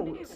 News.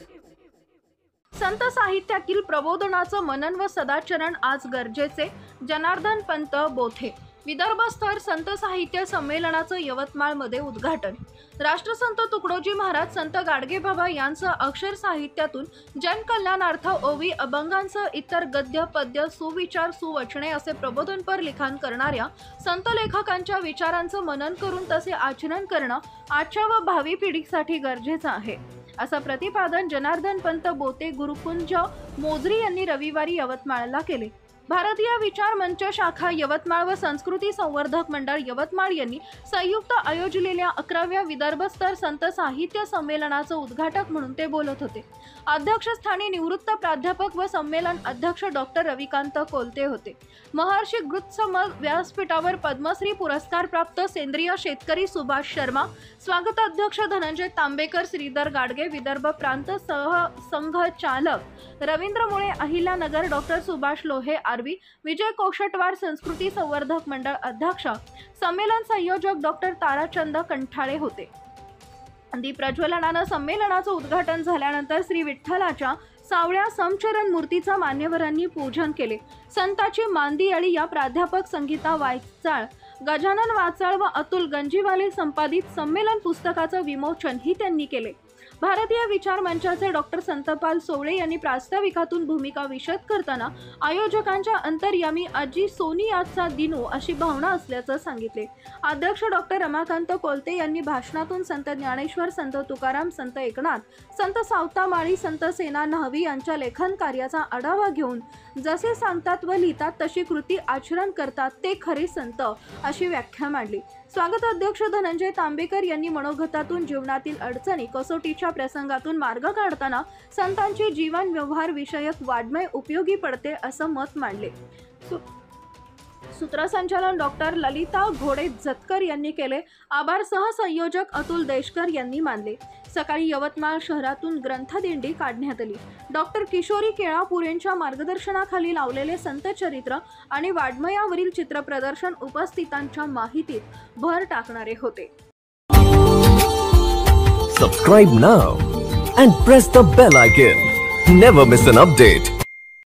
संत साहित्यातील प्रबोधनाचं मनन व सदाचरण आज गरजेचे। जनार्दन पंत बोथे। विदर्भ स्तर संत साहित्य संमेलनाचं यवतमाळमध्ये उद्घाटन। राष्ट्रसंत तुकडोजी महाराज संत गाडगेबाबा यांचं अक्षर साहित्यातून जनकल्याणार्थ ओवी अभंगांसह इतर गद्य पद्य सुविचार सुवचने असे प्रबोधनपर लिखाण करणाऱ्या संत लेखकांच्या विचारांचं मनन करून तसे आचरण करणं आजच्या व भावी पिढीसाठी गरजेचं आहे, असं प्रतिपादन जनार्दन पंत बोते गुरुकुंज मोजरी यांनी रविवारी यवतमाळला केले। भारतीय विचार मंच शाखा यवतमाळ व संस्कृती संवर्धक मंडळ यवतमाळ यांनी संयुक्त आयोजलेल्या 11व्या विदर्भ स्तर संत साहित्य संमेलनाचं उद्घाटक म्हणून ते बोलत होते। अध्यक्षस्थानी निवृत्त प्राध्यापक व संमेलन अध्यक्ष डॉक्टर रविकांत कोलते होते। महर्षी ग्रुत्समल व्यासपीठावर पद्मश्री पुरस्कार प्राप्त सेंद्रिय शेतकरी सुभाष शर्मा, स्वागताध्यक्ष धनंजय तांबेकर, श्रीधर गाडगे, विदर्भ प्रांत संघ चालक रवींद्र मुळे, अहिल्यानगर डॉक्टर सुभाष लोहे आरवी, विजय कोशटवार, संस्कृती संवर्धक मंडळ अध्यक्ष, संमेलन संयोजक डॉक्टर ताराचंद कंठाळे होते। दीप प्रज्वलनानं संमेलनाचं उद्घाटन झाल्यानंतर श्री विठ्ठलाच्या सावळ्या समचरण मूर्तीचा मान्यवरांनी पूजन केले। संताची मांदियाळी या प्राध्यापक संगीता वायचाळ, गजानन वाचाळ व अतुल गंजीवाले संपादित संमेलन पुस्तकाचं विमोचनही त्यांनी केले। भारतीय विचार मंचाचे डॉक्टर संतपाल सोवळे यांनी प्रास्ताविकातून भूमिका विशद करताना आयोजकांच्या अंतर्यामी आजी सोनियाचा दिनो अशी भावना असल्याचं सांगितले। अध्यक्ष डॉक्टर रमाकांत कोलते यांनी भाषणातून संत ज्ञानेश्वर, संत तुकाराम, संत एकनाथ, संत सावतामाळी, संत सेना न्हावी यांच्या लेखन कार्याचा आढावा घेऊन जसे सांगतात व लिहितात तशी कृती आचरण करतात ते खरे संत अशी व्याख्या मांडली। स्वागत अध्यक्ष धनंजय तांबेकर यांनी मनोगतातून जीवनातील अडचणी कसोटीच्या प्रसंगातून मार्ग काढताना संतांचे जीवन व्यवहार विषयक वाङ्मय उपयोगी पडते असं मत मांडले। सूत्रसंचालन डॉक्टर ललिता घोडे जतकर यांनी केले। आभार सहसंयोजक अतुल देशकर यांनी मानले। सकाळी यवतमाळ शहरातून ग्रंथदिंडी काढण्यात आली। डॉक्टर किशोरी केळापुरेंच्या मार्गदर्शनाखाली लावलेले संत चरित्र आणि वाङ्मयावरील चित्रप्रदर्शन उपस्थितांच्या माहितीत भर टाकणारे होते। Subscribe now and press the bell icon. Never miss an update.